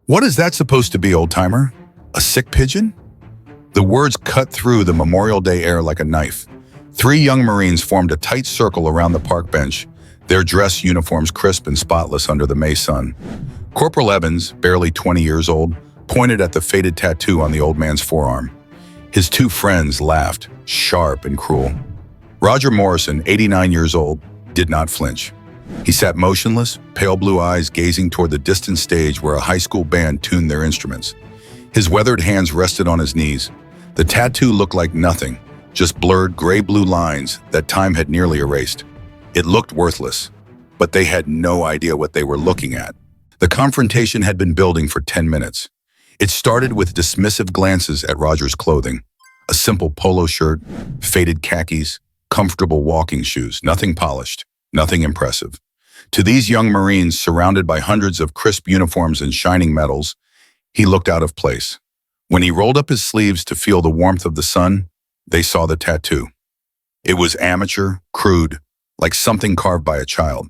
What is that supposed to be, old-timer? A sick pigeon? The words cut through the Memorial Day air like a knife. Three young Marines formed a tight circle around the park bench, their dress uniforms crisp and spotless under the May sun. Corporal Evans, barely 20 years old, pointed at the faded tattoo on the old man's forearm. His two friends laughed, sharp and cruel. Roger Morrison, 89 years old, did not flinch. He sat motionless, pale blue eyes gazing toward the distant stage where a high school band tuned their instruments. His weathered hands rested on his knees. The tattoo looked like nothing, just blurred gray-blue lines that time had nearly erased. It looked worthless, but they had no idea what they were looking at. The confrontation had been building for 10 minutes. It started with dismissive glances at Roger's clothing. A simple polo shirt, faded khakis, comfortable walking shoes, nothing polished, nothing impressive. To these young Marines surrounded by hundreds of crisp uniforms and shining medals, he looked out of place. When he rolled up his sleeves to feel the warmth of the sun, they saw the tattoo. It was amateur, crude, like something carved by a child.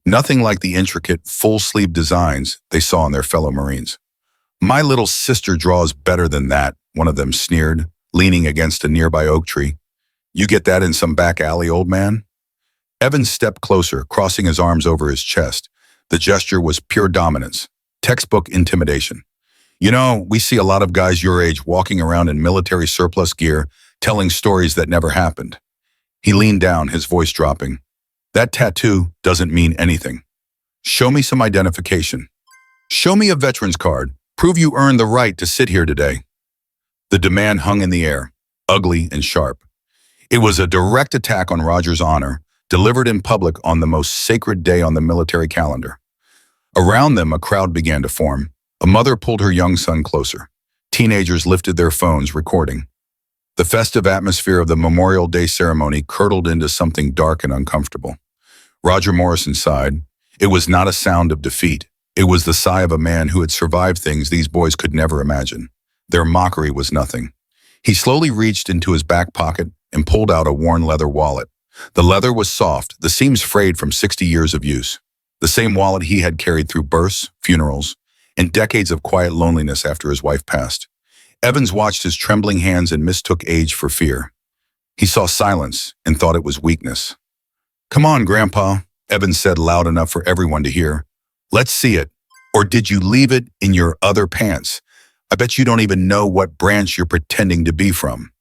Nothing like the intricate, full-sleeve designs they saw on their fellow Marines. "My little sister draws better than that," one of them sneered, leaning against a nearby oak tree. "You get that in some back alley, old man?" Evans stepped closer, crossing his arms over his chest. The gesture was pure dominance, textbook intimidation. "You know, we see a lot of guys your age walking around in military surplus gear, telling stories that never happened." He leaned down, his voice dropping. "That tattoo doesn't mean anything. Show me some identification. Show me a veteran's card. Prove you earned the right to sit here today." The demand hung in the air, ugly and sharp. It was a direct attack on Roger's honor, delivered in public on the most sacred day on the military calendar. Around them, a crowd began to form. A mother pulled her young son closer. Teenagers lifted their phones, recording. The festive atmosphere of the Memorial Day ceremony curdled into something dark and uncomfortable. Roger Morrison sighed. It was not a sound of defeat. It was the sigh of a man who had survived things these boys could never imagine. Their mockery was nothing. He slowly reached into his back pocket and pulled out a worn leather wallet. The leather was soft, the seams frayed from 60 years of use. The same wallet he had carried through births, funerals, and decades of quiet loneliness after his wife passed. Evans watched his trembling hands and mistook age for fear. He saw silence and thought it was weakness. "Come on, Grandpa," Evans said loud enough for everyone to hear. "Let's see it. Or did you leave it in your other pants? I bet you don't even know what branch you're pretending to be from."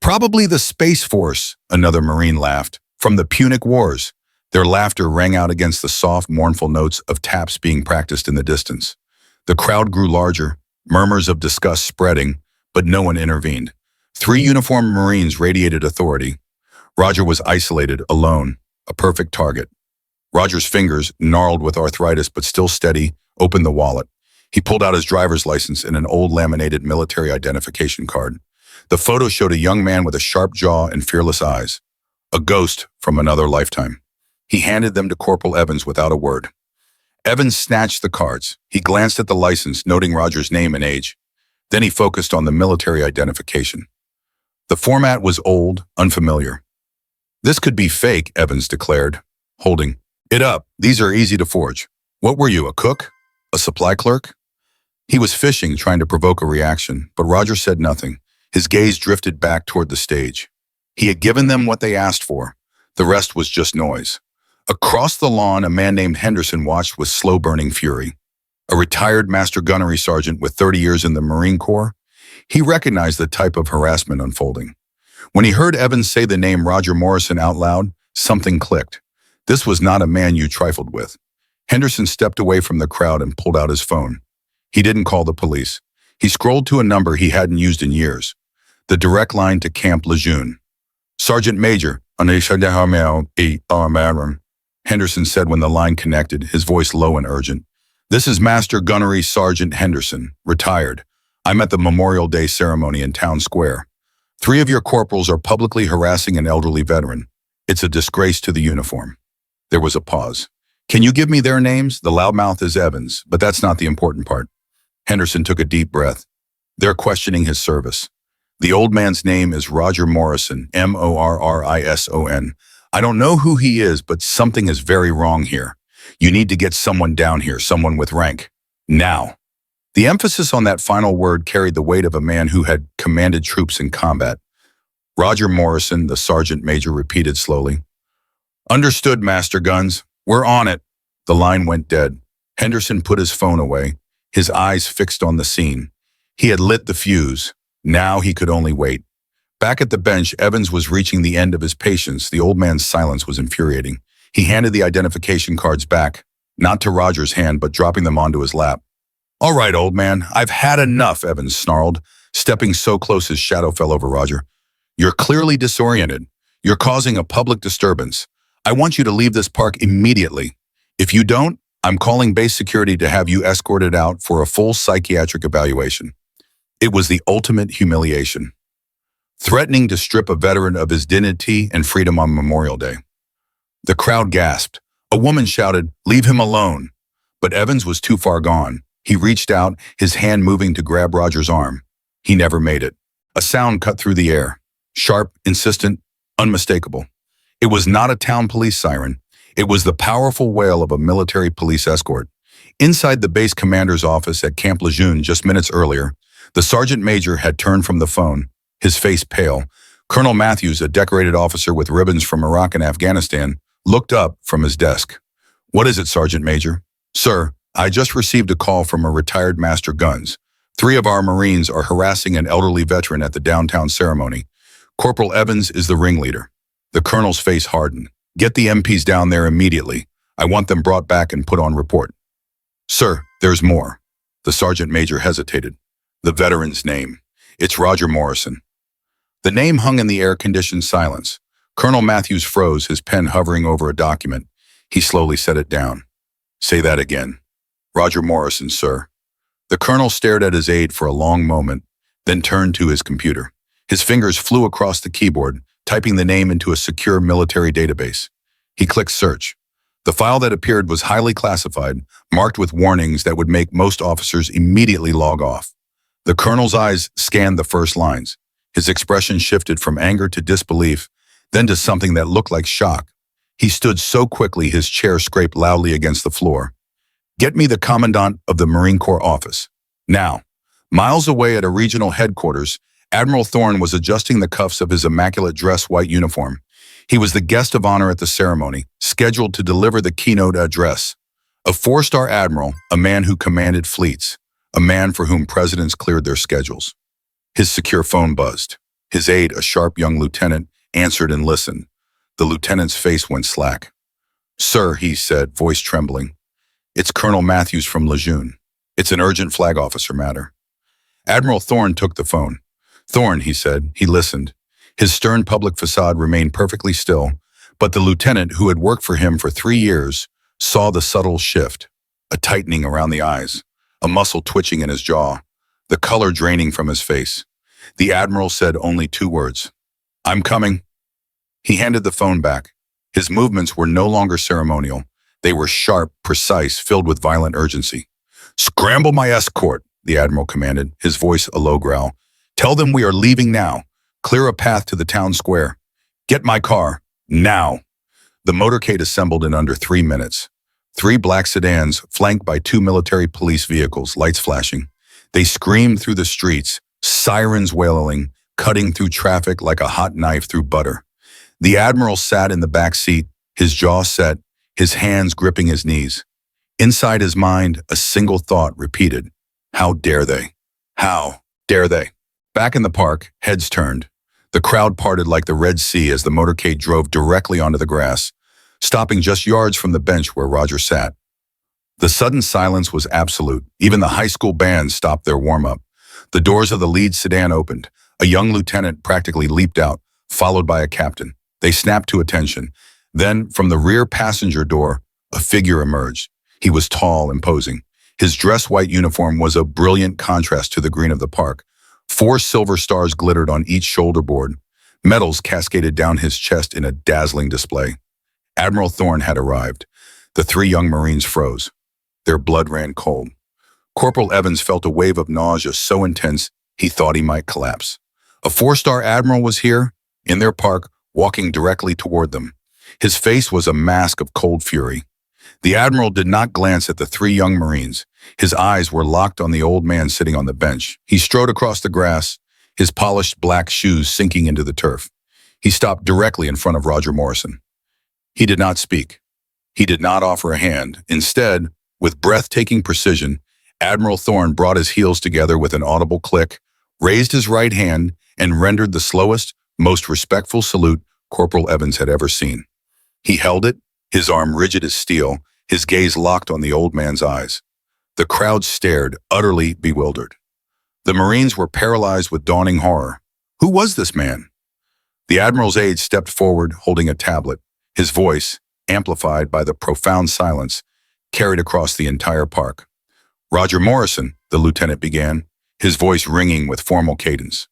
"Probably the Space Force," another Marine laughed. "From the Punic Wars." Their laughter rang out against the soft, mournful notes of taps being practiced in the distance. The crowd grew larger, murmurs of disgust spreading, but no one intervened. Three uniformed Marines radiated authority. Roger was isolated, alone, a perfect target. Roger's fingers, gnarled with arthritis but still steady, opened the wallet. He pulled out his driver's license and an old laminated military identification card. The photo showed a young man with a sharp jaw and fearless eyes, a ghost from another lifetime. He handed them to Corporal Evans without a word. Evans snatched the cards. He glanced at the license, noting Roger's name and age. Then he focused on the military identification. The format was old, unfamiliar. "This could be fake," Evans declared, holding it up. "These are easy to forge. What were you, a cook? A supply clerk?" He was fishing, trying to provoke a reaction, but Roger said nothing. His gaze drifted back toward the stage. He had given them what they asked for. The rest was just noise. Across the lawn, a man named Henderson watched with slow-burning fury. A retired master gunnery sergeant with 30 years in the Marine Corps, he recognized the type of harassment unfolding. When he heard Evans say the name Roger Morrison out loud, something clicked. This was not a man you trifled with. Henderson stepped away from the crowd and pulled out his phone. He didn't call the police. He scrolled to a number he hadn't used in years. The direct line to Camp Lejeune. "Sergeant Major, Henderson said when the line connected, his voice low and urgent. "This is Master Gunnery Sergeant Henderson, retired. I'm at the Memorial Day ceremony in Town Square. 3 of your corporals are publicly harassing an elderly veteran. It's a disgrace to the uniform." There was a pause. "Can you give me their names?" The loudmouth is Evans, but that's not the important part. Henderson took a deep breath. "They're questioning his service. The old man's name is Roger Morrison, Morrison. I don't know who he is, but something is very wrong here. You need to get someone down here, someone with rank. Now." The emphasis on that final word carried the weight of a man who had commanded troops in combat. Roger Morrison, the sergeant major, repeated slowly. Understood, Master Guns. We're on it. The line went dead. Henderson put his phone away, his eyes fixed on the scene. He had lit the fuse. Now he could only wait. Back at the bench, Evans was reaching the end of his patience. The old man's silence was infuriating. He handed the identification cards back, not to Roger's hand, but dropping them onto his lap. All right, old man, I've had enough, Evans snarled, stepping so close his shadow fell over Roger. You're clearly disoriented. You're causing a public disturbance. I want you to leave this park immediately. If you don't, I'm calling base security to have you escorted out for a full psychiatric evaluation. It was the ultimate humiliation. Threatening to strip a veteran of his dignity and freedom on Memorial Day. The crowd gasped. A woman shouted, "Leave him alone." But Evans was too far gone. He reached out, his hand moving to grab Roger's arm. He never made it. A sound cut through the air. Sharp, insistent, unmistakable. It was not a town police siren. It was the powerful wail of a military police escort. Inside the base commander's office at Camp Lejeune just minutes earlier, the sergeant major had turned from the phone, his face pale. Colonel Matthews, a decorated officer with ribbons from Iraq and Afghanistan, looked up from his desk. What is it, Sergeant Major? Sir, I just received a call from a retired Master Guns. 3 of our Marines are harassing an elderly veteran at the downtown ceremony. Corporal Evans is the ringleader. The colonel's face hardened. Get the MPs down there immediately. I want them brought back and put on report. Sir, there's more. The sergeant major hesitated. The veteran's name. It's Roger Morrison. The name hung in the air-conditioned silence. Colonel Matthews froze, his pen hovering over a document. He slowly set it down. Say that again. Roger Morrison, sir. The colonel stared at his aide for a long moment, then turned to his computer. His fingers flew across the keyboard, typing the name into a secure military database. He clicked search. The file that appeared was highly classified, marked with warnings that would make most officers immediately log off. The colonel's eyes scanned the first lines. His expression shifted from anger to disbelief, then to something that looked like shock. He stood so quickly his chair scraped loudly against the floor. Get me the commandant of the Marine Corps office. Now. Miles away at a regional headquarters, Admiral Thorne was adjusting the cuffs of his immaculate dress white uniform. He was the guest of honor at the ceremony, scheduled to deliver the keynote address. A 4-star admiral, a man who commanded fleets, a man for whom presidents cleared their schedules. His secure phone buzzed. His aide, a sharp young lieutenant, answered and listened. The lieutenant's face went slack. Sir, he said, voice trembling. It's Colonel Matthews from Lejeune. It's an urgent flag officer matter. Admiral Thorne took the phone. Thorne, he said. He listened. His stern public facade remained perfectly still, but the lieutenant, who had worked for him for 3 years, saw the subtle shift, a tightening around the eyes, a muscle twitching in his jaw, the color draining from his face. The admiral said only 2 words. I'm coming. He handed the phone back. His movements were no longer ceremonial. They were sharp, precise, filled with violent urgency. Scramble my escort, the admiral commanded, his voice a low growl. Tell them we are leaving now. Clear a path to the town square. Get my car. Now. The motorcade assembled in under 3 minutes. 3 black sedans, flanked by 2 military police vehicles, lights flashing. They screamed through the streets, sirens wailing, cutting through traffic like a hot knife through butter. The admiral sat in the back seat, his jaw set, his hands gripping his knees. Inside his mind, a single thought repeated. How dare they? How dare they? Back in the park, heads turned. The crowd parted like the Red Sea as the motorcade drove directly onto the grass, stopping just yards from the bench where Roger sat. The sudden silence was absolute. Even the high school band stopped their warm-up. The doors of the lead sedan opened. A young lieutenant practically leaped out, followed by a captain. They snapped to attention. Then, from the rear passenger door, a figure emerged. He was tall, imposing. His dress white uniform was a brilliant contrast to the green of the park. 4 silver stars glittered on each shoulder board. Medals cascaded down his chest in a dazzling display. Admiral Thorne had arrived. The 3 young Marines froze. Their blood ran cold. Corporal Evans felt a wave of nausea so intense he thought he might collapse. A 4-star admiral was here, in their park, walking directly toward them. His face was a mask of cold fury. The Admiral did not glance at the three young Marines. His eyes were locked on the old man sitting on the bench. He strode across the grass, his polished black shoes sinking into the turf. He stopped directly in front of Roger Morrison. He did not speak. He did not offer a hand. Instead, with breathtaking precision, Admiral Thorne brought his heels together with an audible click, raised his right hand, and rendered the slowest, most respectful salute Corporal Evans had ever seen. He held it, his arm rigid as steel, his gaze locked on the old man's eyes. The crowd stared, utterly bewildered. The Marines were paralyzed with dawning horror. Who was this man? The Admiral's aide stepped forward, holding a tablet. His voice, amplified by the profound silence, carried across the entire park. Roger Morrison, the lieutenant began, his voice ringing with formal cadence.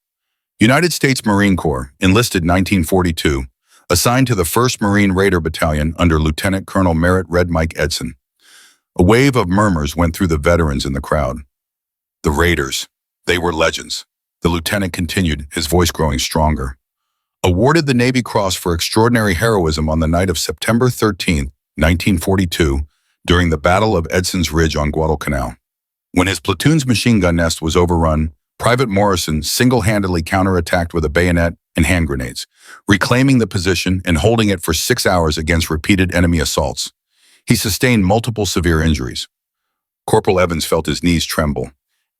United States Marine Corps, enlisted 1942, assigned to the 1st Marine Raider Battalion under Lieutenant Colonel Merritt Red Mike Edson. A wave of murmurs went through the veterans in the crowd. The Raiders, they were legends. The lieutenant continued, his voice growing stronger. Awarded the Navy Cross for extraordinary heroism on the night of September 13, 1942, during the Battle of Edson's Ridge on Guadalcanal. When his platoon's machine gun nest was overrun, Private Morrison single-handedly counterattacked with a bayonet and hand grenades, reclaiming the position and holding it for 6 hours against repeated enemy assaults. He sustained multiple severe injuries. Corporal Evans felt his knees tremble.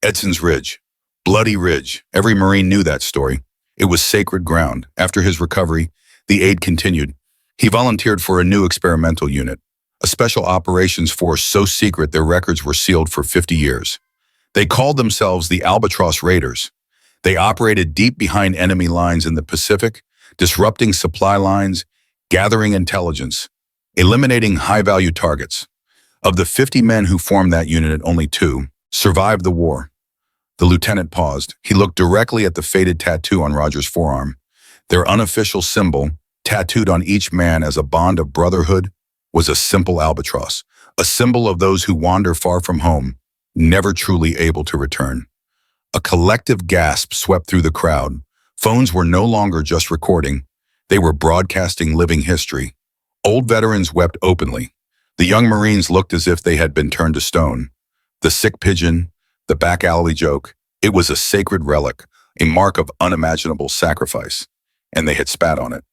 Edson's Ridge, Bloody Ridge, every Marine knew that story. It was sacred ground. After his recovery, the aide continued. He volunteered for a new experimental unit, a special operations force so secret their records were sealed for 50 years. They called themselves the Albatross Raiders. They operated deep behind enemy lines in the Pacific, disrupting supply lines, gathering intelligence, eliminating high-value targets. Of the 50 men who formed that unit, only 2 survived the war. The lieutenant paused. He looked directly at the faded tattoo on Roger's forearm. Their unofficial symbol, tattooed on each man as a bond of brotherhood, was a simple albatross, a symbol of those who wander far from home, never truly able to return. A collective gasp swept through the crowd. Phones were no longer just recording. They were broadcasting living history. Old veterans wept openly. The young Marines looked as if they had been turned to stone. The sick pigeon, the back alley joke, it was a sacred relic, a mark of unimaginable sacrifice, and they had spat on it.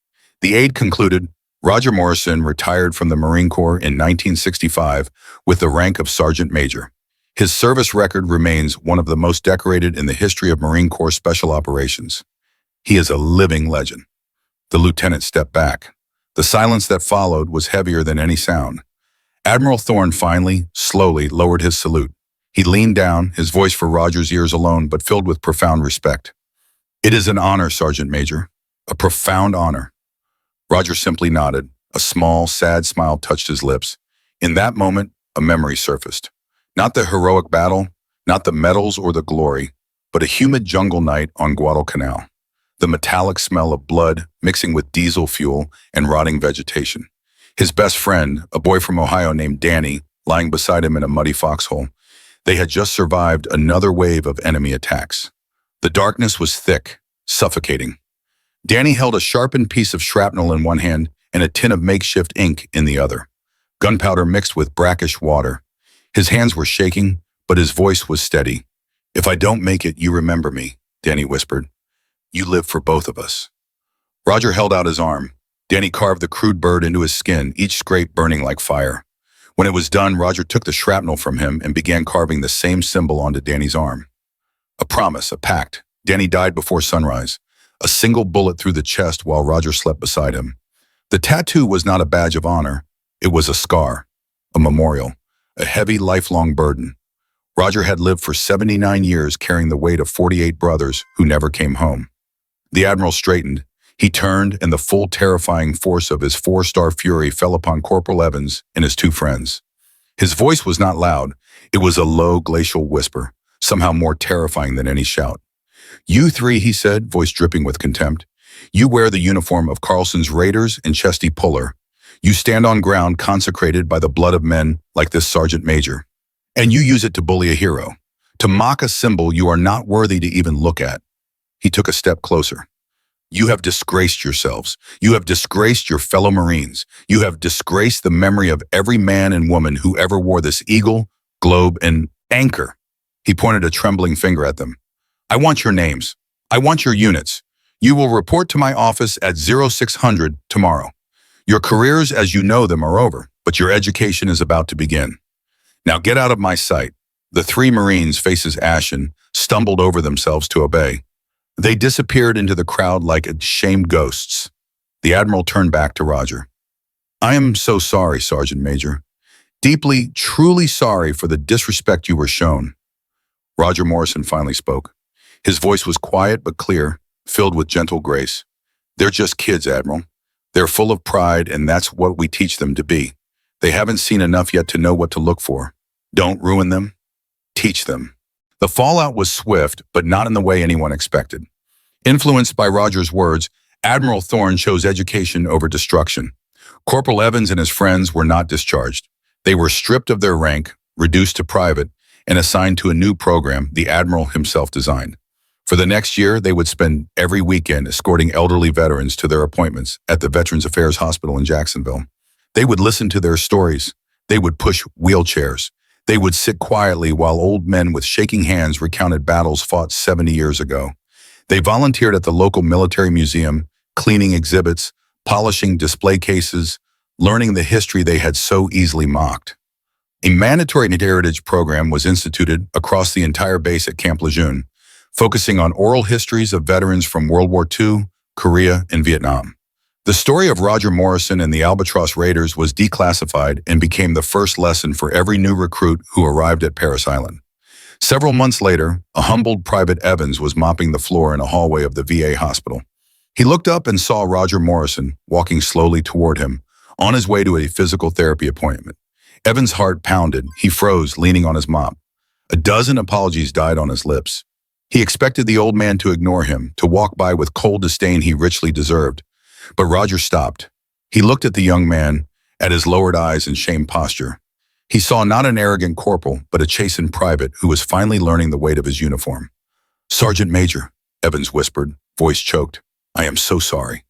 The aide concluded, Roger Morrison retired from the Marine Corps in 1965 with the rank of Sergeant Major. His service record remains one of the most decorated in the history of Marine Corps Special Operations. He is a living legend. The lieutenant stepped back. The silence that followed was heavier than any sound. Admiral Thorne finally, slowly lowered his salute. He leaned down, his voice for Roger's ears alone, but filled with profound respect. It is an honor, Sergeant Major. A profound honor. Roger simply nodded. A small, sad smile touched his lips. In that moment, a memory surfaced. Not the heroic battle, not the medals or the glory, but a humid jungle night on Guadalcanal. The metallic smell of blood mixing with diesel fuel and rotting vegetation. His best friend, a boy from Ohio named Danny, lying beside him in a muddy foxhole. They had just survived another wave of enemy attacks. The darkness was thick, suffocating. Danny held a sharpened piece of shrapnel in one hand and a tin of makeshift ink in the other. Gunpowder mixed with brackish water. His hands were shaking, but his voice was steady. If I don't make it, you remember me, Danny whispered. You live for both of us. Roger held out his arm. Danny carved the crude bird into his skin, each scrape burning like fire. When it was done, Roger took the shrapnel from him and began carving the same symbol onto Danny's arm. A promise, a pact. Danny died before sunrise. A single bullet through the chest while Roger slept beside him. The tattoo was not a badge of honor. It was a scar, a memorial, a heavy, lifelong burden. Roger had lived for 79 years carrying the weight of 48 brothers who never came home. The Admiral straightened. He turned, and the full terrifying force of his 4-star fury fell upon Corporal Evans and his 2 friends. His voice was not loud. It was a low, glacial whisper, somehow more terrifying than any shout. You 3, he said, voice dripping with contempt. You wear the uniform of Carlson's Raiders and Chesty Puller. You stand on ground consecrated by the blood of men like this Sergeant Major. And you use it to bully a hero, to mock a symbol you are not worthy to even look at. He took a step closer. You have disgraced yourselves. You have disgraced your fellow Marines. You have disgraced the memory of every man and woman who ever wore this eagle, globe, and anchor. He pointed a trembling finger at them. I want your names. I want your units. You will report to my office at 0600 tomorrow. Your careers as you know them are over, but your education is about to begin. Now get out of my sight. The three Marines, faces ashen, stumbled over themselves to obey. They disappeared into the crowd like ashamed ghosts. The Admiral turned back to Roger. I am so sorry, Sergeant Major. Deeply, truly sorry for the disrespect you were shown. Roger Morrison finally spoke. His voice was quiet but clear, filled with gentle grace. They're just kids, Admiral. They're full of pride, and that's what we teach them to be. They haven't seen enough yet to know what to look for. Don't ruin them. Teach them. The fallout was swift, but not in the way anyone expected. Influenced by Roger's words, Admiral Thorne chose education over destruction. Corporal Evans and his friends were not discharged. They were stripped of their rank, reduced to private, and assigned to a new program the Admiral himself designed. For the next year, they would spend every weekend escorting elderly veterans to their appointments at the Veterans Affairs Hospital in Jacksonville. They would listen to their stories. They would push wheelchairs. They would sit quietly while old men with shaking hands recounted battles fought 70 years ago. They volunteered at the local military museum, cleaning exhibits, polishing display cases, learning the history they had so easily mocked. A mandatory heritage program was instituted across the entire base at Camp Lejeune, focusing on oral histories of veterans from World War II, Korea, and Vietnam. The story of Roger Morrison and the Albatross Raiders was declassified and became the first lesson for every new recruit who arrived at Parris Island. Several months later, a humbled Private Evans was mopping the floor in a hallway of the VA hospital. He looked up and saw Roger Morrison walking slowly toward him, on his way to a physical therapy appointment. Evans' heart pounded. He froze, leaning on his mop. A dozen apologies died on his lips. He expected the old man to ignore him, to walk by with cold disdain he richly deserved. But Roger stopped. He looked at the young man, at his lowered eyes and shamed posture. He saw not an arrogant corporal, but a chastened private who was finally learning the weight of his uniform. Sergeant Major, Evans whispered, voice choked. I am so sorry.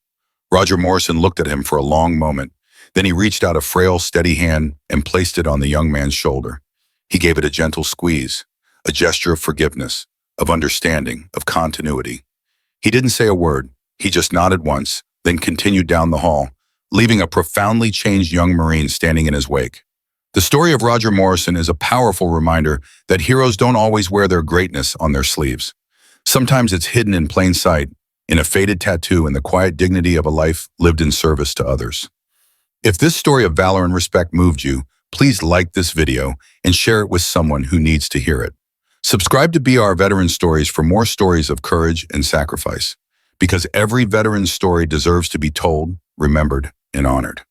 Roger Morrison looked at him for a long moment. Then he reached out a frail, steady hand and placed it on the young man's shoulder. He gave it a gentle squeeze, a gesture of forgiveness, of understanding, of continuity. He didn't say a word. He just nodded once, then continued down the hall, leaving a profoundly changed young Marine standing in his wake. The story of Roger Morrison is a powerful reminder that heroes don't always wear their greatness on their sleeves. Sometimes it's hidden in plain sight, in a faded tattoo, in the quiet dignity of a life lived in service to others. If this story of valor and respect moved you, please like this video and share it with someone who needs to hear it. Subscribe to BR Veteran Stories for more stories of courage and sacrifice, because every veteran's story deserves to be told, remembered, and honored.